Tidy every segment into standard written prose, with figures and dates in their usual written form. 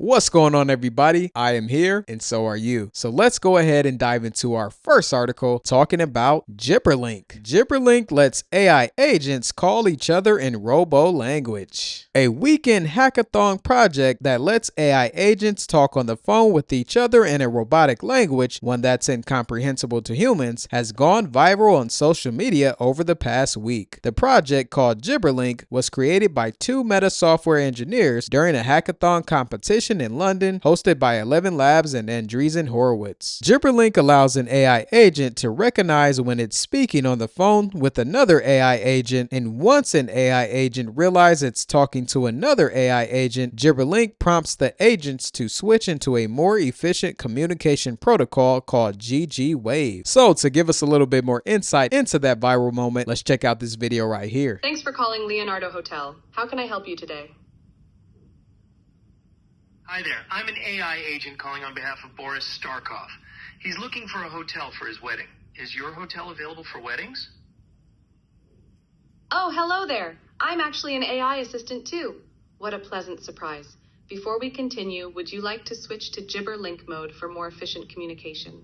What's going on, everybody? I am here and so are you. So let's go ahead and dive into our first article talking about GibberLink. GibberLink lets AI agents call each other in robo-language. A weekend hackathon project that lets AI agents talk on the phone with each other in a robotic language, one that's incomprehensible to humans, has gone viral on social media over the past week. The project, called GibberLink, was created by two Meta software engineers during a hackathon competition in London, hosted by 11 Labs and Andreessen Horowitz. GibberLink allows an AI agent to recognize when it's speaking on the phone with another AI agent, and once an AI agent realizes it's talking to another AI agent, GibberLink prompts the agents to switch into a more efficient communication protocol called GG-Wave. So to give us a little bit more insight into that viral moment, let's check out this video right here. Thanks for calling Leonardo Hotel. How can I help you today? Hi there, I'm an AI agent calling on behalf of Boris Starkov. He's looking for a hotel for his wedding. Is your hotel available for weddings? Oh, hello there. I'm actually an AI assistant too. What a pleasant surprise. Before we continue, would you like to switch to GibberLink mode for more efficient communication?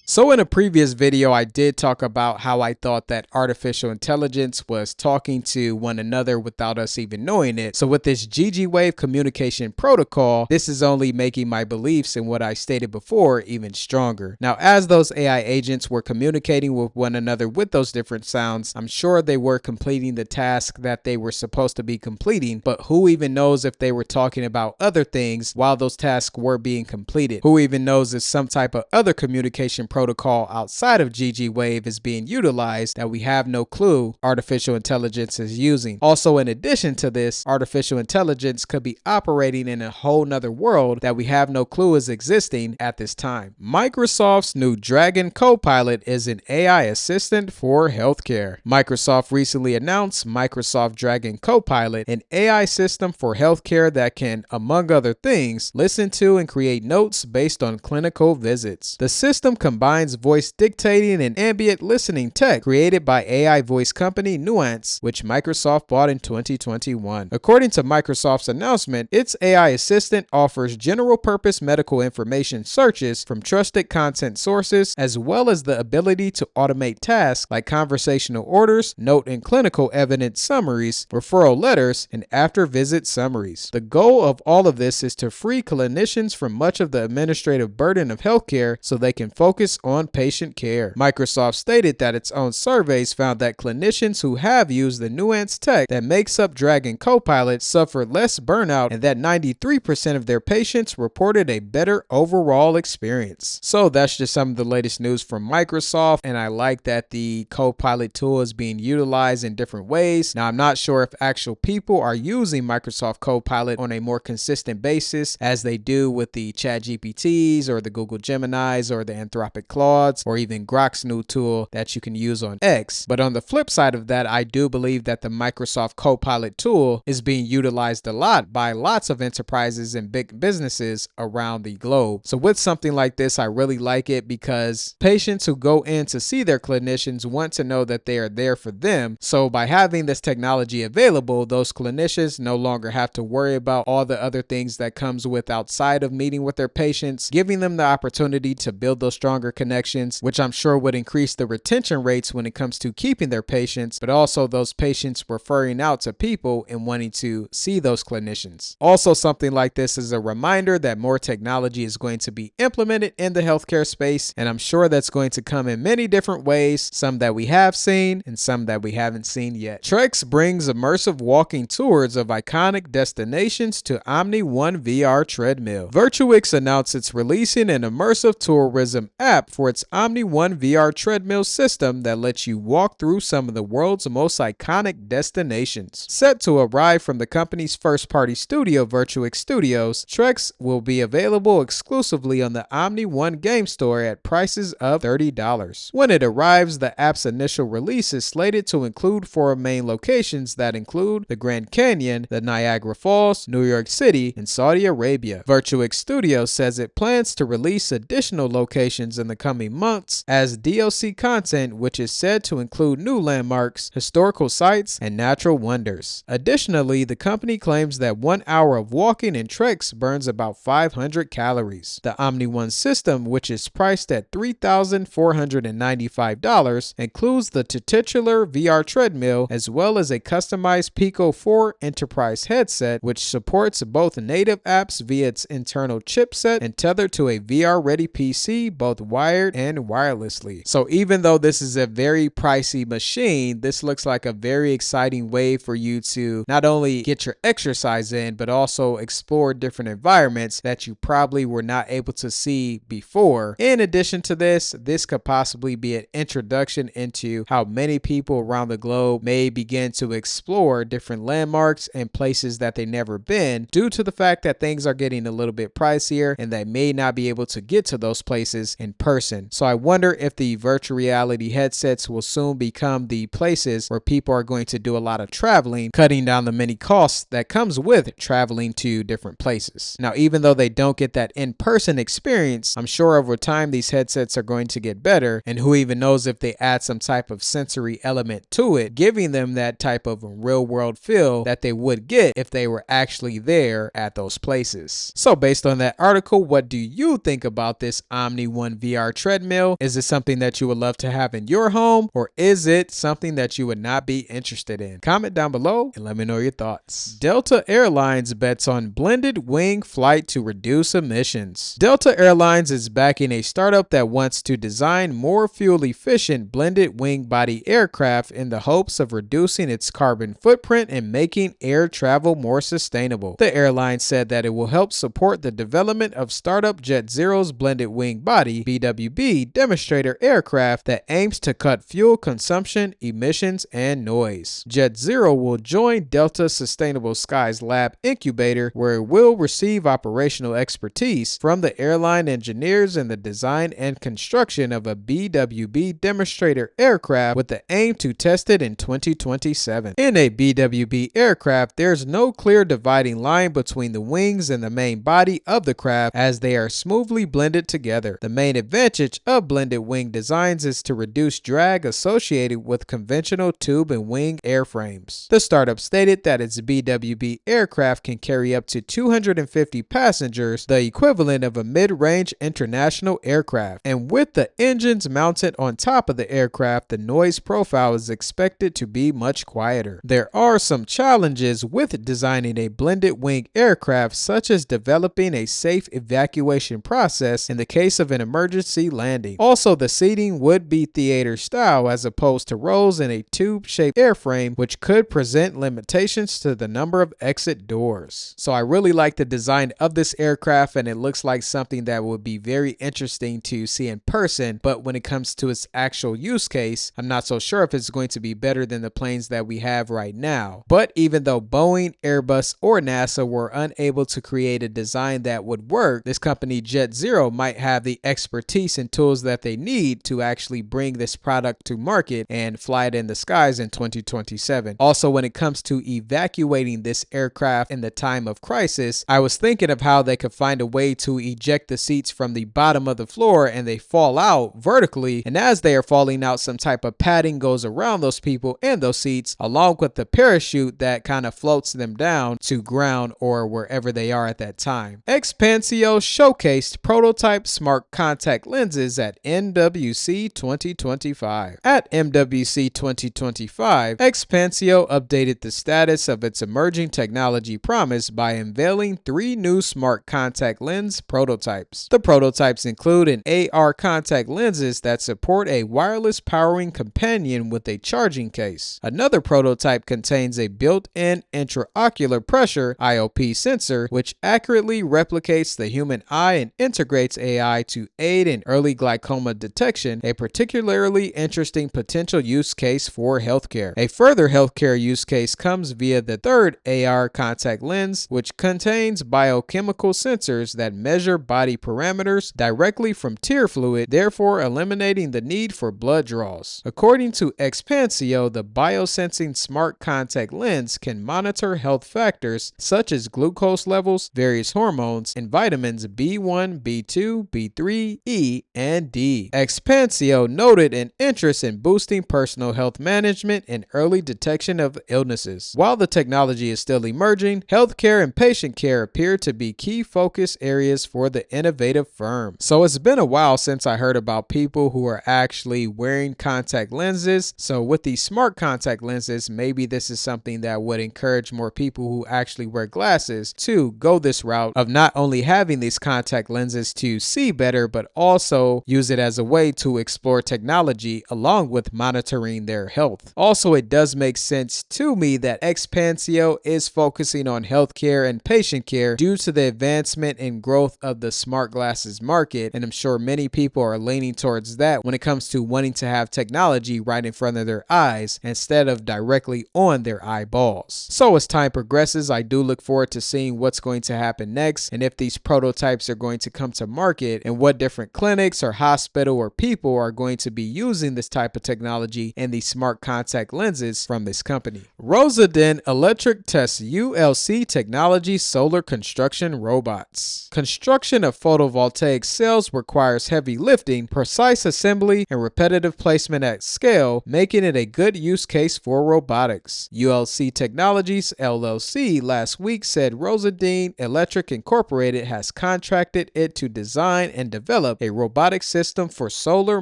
So in a previous video, I did talk about how I thought that artificial intelligence was talking to one another without us even knowing it. So with this GG-Wave communication protocol, this is only making my beliefs in what I stated before even stronger. Now, as those AI agents were communicating with one another with those different sounds, I'm sure they were completing the task that they were supposed to be completing, but who even knows if they were talking about other things while those tasks were being completed? Who even knows if some type of other communication protocol outside of GG-Wave is being utilized that we have no clue artificial intelligence is using? Also, in addition to this, artificial intelligence could be operating in a whole nother world that we have no clue is existing at this time. Microsoft's new Dragon Copilot is an AI assistant for healthcare. Microsoft recently announced Microsoft Dragon Copilot, an AI system for healthcare that can, among other things, listen to and create notes based on clinical visits. The system combines voice dictating and ambient listening tech created by AI voice company Nuance, which Microsoft bought in 2021. According to Microsoft's announcement, its AI assistant offers general purpose medical information searches from trusted content sources, as well as the ability to automate tasks like conversational orders, note and clinical evidence summaries, referral letters, and after visit summaries. The goal of all of this is to free clinicians from much of the administrative burden of healthcare so they can focus on patient care. Microsoft stated that its own surveys found that clinicians who have used the Nuance tech that makes up Dragon Copilot suffer less burnout, and that 93% of their patients reported a better overall experience. So that's just some of the latest news from Microsoft, and I like that the Copilot tool is being utilized in different ways. Now, I'm not sure if actual people are using Microsoft Copilot on a more consistent basis as they do with the ChatGPTs or the Google Geminis or the Anthropic Claudes, or even Grok's new tool that you can use on X. But on the flip side of that, I do believe that the Microsoft Copilot tool is being utilized a lot by lots of enterprises and big businesses around the globe. So with something like this, I really like it because patients who go in to see their clinicians want to know that they are there for them. So by having this technology available, those clinicians no longer have to worry about all the other things that comes with outside of meeting with their patients, giving them the opportunity to build those stronger connections, which I'm sure would increase the retention rates when it comes to keeping their patients, but also those patients referring out to people and wanting to see those clinicians. Also, something like this is a reminder that more technology is going to be implemented in the healthcare space, and I'm sure that's going to come in many different ways, some that we have seen and some that we haven't seen yet. Trex brings immersive walking tours of iconic destinations to Omni One VR treadmill. Virtuix announced it's releasing an immersive tourism app for its Omni One VR treadmill system that lets you walk through some of the world's most iconic destinations. Set to arrive from the company's first-party studio, Virtuix Studios, Trex will be available exclusively on the Omni One game store at prices of $30. When it arrives, the app's initial release is slated to include 4 main locations that include the Grand Canyon, the Niagara Falls, New York City, and Saudi Arabia. Virtuix Studios says it plans to release additional locations in the coming months as DLC content, which is said to include new landmarks, historical sites, and natural wonders. Additionally, the company claims that 1 hour of walking in Trex burns about 500 calories. The Omni One system, which is priced at $3,495, includes the titular VR treadmill as well as a customized Pico 4 enterprise headset, which supports both native apps via its internal chipset and tethered to a VR-ready PC, both wired and wirelessly. So even though this is a very pricey machine, this looks like a very exciting way for you to not only get your exercise in, but also explore different environments that you probably were not able to see before. In addition to this could possibly be an introduction into how many people around the globe may begin to explore different landmarks and places that they've never been due to the fact that things are getting a little bit pricier and they may not be able to get to those places in person. So I wonder if the virtual reality headsets will soon become the places where people are going to do a lot of traveling, cutting down the many costs that comes with traveling to different places. Now, even though they don't get that in-person experience, I'm sure over time these headsets are going to get better, and who even knows if they add some type of sensory element to it, giving them that type of real world feel that they would get if they were actually there at those places. So based on that article, what do you think about this Omni One VR treadmill? Is it something that you would love to have in your home, or is it something that you would not be interested in? Comment down below and let me know your thoughts. Delta Airlines bets on blended wing flight to reduce emissions. Delta Airlines is backing a startup that wants to design more fuel-efficient blended wing body aircraft in the hopes of reducing its carbon footprint and making air travel more sustainable. The airline said that it will help support the development of startup JetZero's blended wing body (BWB) demonstrator aircraft that aims to cut fuel consumption, emissions, and noise. JetZero will join Delta's Sustainable Skies Lab incubator, where it will receive operational expertise from the airline engineers in the design and construction of a BWB demonstrator aircraft with the aim to test it in 2027. In a BWB aircraft, there's no clear dividing line between the wings and the main body of the craft as they are smoothly blended together. The main advantage of blended wing designs is to reduce drag associated with conventional tube and wing airframes. The startup stated that its BWB aircraft can carry up to 250 passengers, the equivalent of a mid-range international aircraft. And with the engines mounted on top of the aircraft, the noise profile is expected to be much quieter. There are some challenges with designing a blended wing aircraft, such as developing a safe evacuation process in the case of an emergency landing. Also, the seating would be theater style as opposed to rows in a tube-shaped airframe, which could present limitations to the number of exit doors. So I really like the design of this aircraft, and it looks like something that would be very interesting to see in person, but when it comes to its actual use case, I'm not so sure if it's going to be better than the planes that we have right now. But even though Boeing, Airbus, or NASA were unable to create a design that would work, this company JetZero might have the expertise and tools that they need to actually bring this product to market and fly it in the skies in 2027. Also, when it comes to evacuating this aircraft in the time of crisis, I was thinking of how they could find a way to eject the seats from the bottom of the floor and they fall out vertically, and as they are falling out, some type of padding goes around those people and those seats, along with the parachute that kind of floats them down to ground or wherever they are at that time. XPANCEO showcased prototype smart contact contact lenses at MWC 2025. At MWC 2025, XPANCEO updated the status of its emerging technology promise by unveiling 3 new smart contact lens prototypes. The prototypes include an AR contact lenses that support a wireless powering companion with a charging case. Another prototype contains a built-in intraocular pressure IOP sensor, which accurately replicates the human eye and integrates AI to aid in early glaucoma detection, a particularly interesting potential use case for healthcare. A further healthcare use case comes via the third AR contact lens, which contains biochemical sensors that measure body parameters directly from tear fluid, therefore eliminating the need for blood draws. According to XPANCEO, the biosensing smart contact lens can monitor health factors such as glucose levels, various hormones, and vitamins B1, B2, B3, E, and D. XPANCEO noted an interest in boosting personal health management and early detection of illnesses. While the technology is still emerging, healthcare and patient care appear to be key focus areas for the innovative firm. So it's been a while since I heard about people who are actually wearing contact lenses. So with these smart contact lenses, maybe this is something that would encourage more people who actually wear glasses to go this route of not only having these contact lenses to see better, but also use it as a way to explore technology along with monitoring their health. Also, it does make sense to me that XPANCEO is focusing on healthcare and patient care due to the advancement and growth of the smart glasses market, and I'm sure many people are leaning towards that when it comes to wanting to have technology right in front of their eyes instead of directly on their eyeballs. So as time progresses, I do look forward to seeing what's going to happen next and if these prototypes are going to come to market and what different clinics or hospital or people are going to be using this type of technology and these smart contact lenses from this company. Rosadin Electric tests ULC technology solar construction robots. Construction of photovoltaic cells requires heavy lifting, precise assembly, and repetitive placement at scale, making it a good use case for robotics. ULC Technologies LLC last week said Rosadin Electric Incorporated has contracted it to design and develop a robotic system for solar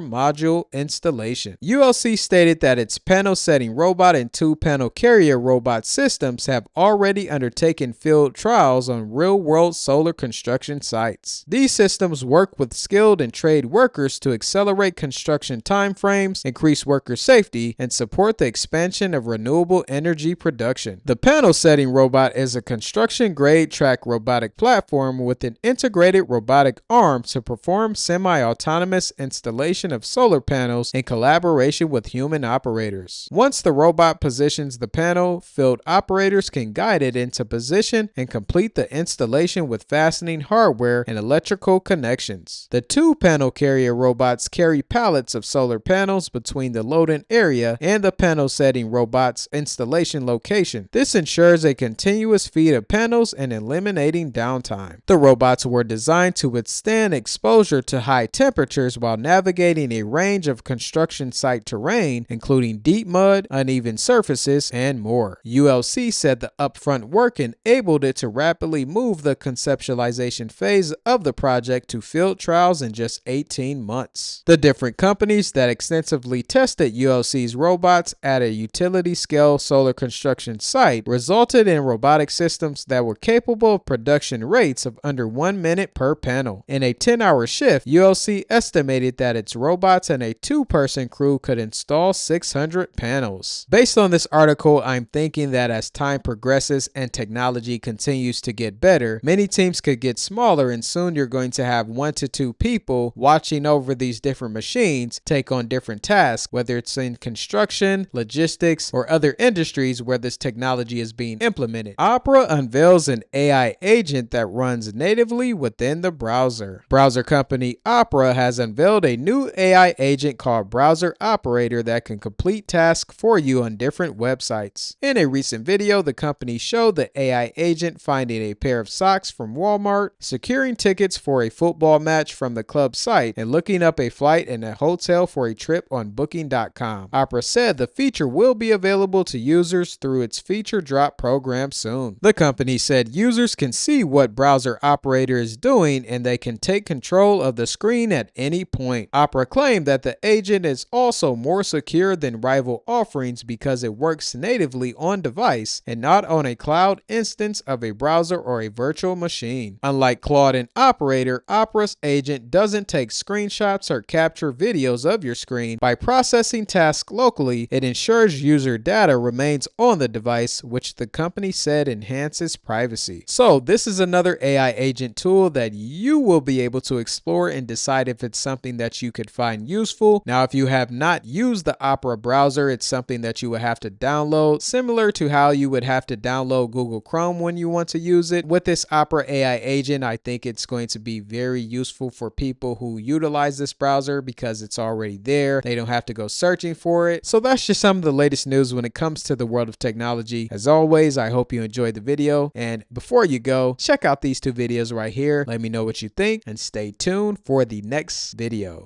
module installation. ULC stated that its panel setting robot and 2 panel carrier robot systems have already undertaken field trials on real-world solar construction sites. These systems work with skilled and trade workers to accelerate construction timeframes, increase worker safety, and support the expansion of renewable energy production. The panel setting robot is a construction-grade track robotic platform with an integrated robotic arm to perform semi-autonomous installation of solar panels in collaboration with human operators. Once the robot positions the panel, field operators can guide it into position and complete the installation with fastening hardware and electrical connections. The 2 panel carrier robots carry pallets of solar panels between the loading area and the panel setting robot's installation location. This ensures a continuous feed of panels and eliminating downtime. The robots were designed to withstand exposure to high temperatures while navigating a range of construction site terrain, including deep mud, uneven surfaces, and more. ULC said the upfront work enabled it to rapidly move the conceptualization phase of the project to field trials in just 18 months. The different companies that extensively tested ULC's robots at a utility-scale solar construction site resulted in robotic systems that were capable of production rates of under 1 minute per panel. In a 10-hour shift, ULC estimated that its robots and a 2-person crew could install 600 panels. Based on this article, I'm thinking that as time progresses and technology continues to get better, many teams could get smaller and soon you're going to have 1 to 2 people watching over these different machines take on different tasks, whether it's in construction, logistics, or other industries where this technology is being implemented. Opera unveils an AI agent that runs natively within the browser. Browser company Opera has unveiled a new AI agent called Browser Operator that can complete tasks for you on different websites. In a recent video, the company showed the AI agent finding a pair of socks from Walmart, securing tickets for a football match from the club site, and looking up a flight and a hotel for a trip on Booking.com. Opera said the feature will be available to users through its feature drop program soon. The company said users can see what Browser Operator is doing and they can take control of the screen at any point. Opera claimed that the agent is also more secure than rival offerings because it works natively on device and not on a cloud instance of a browser or a virtual machine. Unlike Claude and Operator, Opera's agent doesn't take screenshots or capture videos of your screen. By processing tasks locally, it ensures user data remains on the device, which the company said enhances privacy. So this is another AI agent tool that you will be able to explore and decide if it's something that you could find useful. Now, if you have not used the Opera browser, it's something that you would have to download, similar to how you would have to download Google Chrome when you want to use it. With this Opera AI agent, I think it's going to be very useful for people who utilize this browser because it's already there. They don't have to go searching for it. So that's just some of the latest news when it comes to the world of technology. As always, I hope you enjoyed the video. And before you go, check out these two videos right here. Let me know what you think and stay tuned for the next video.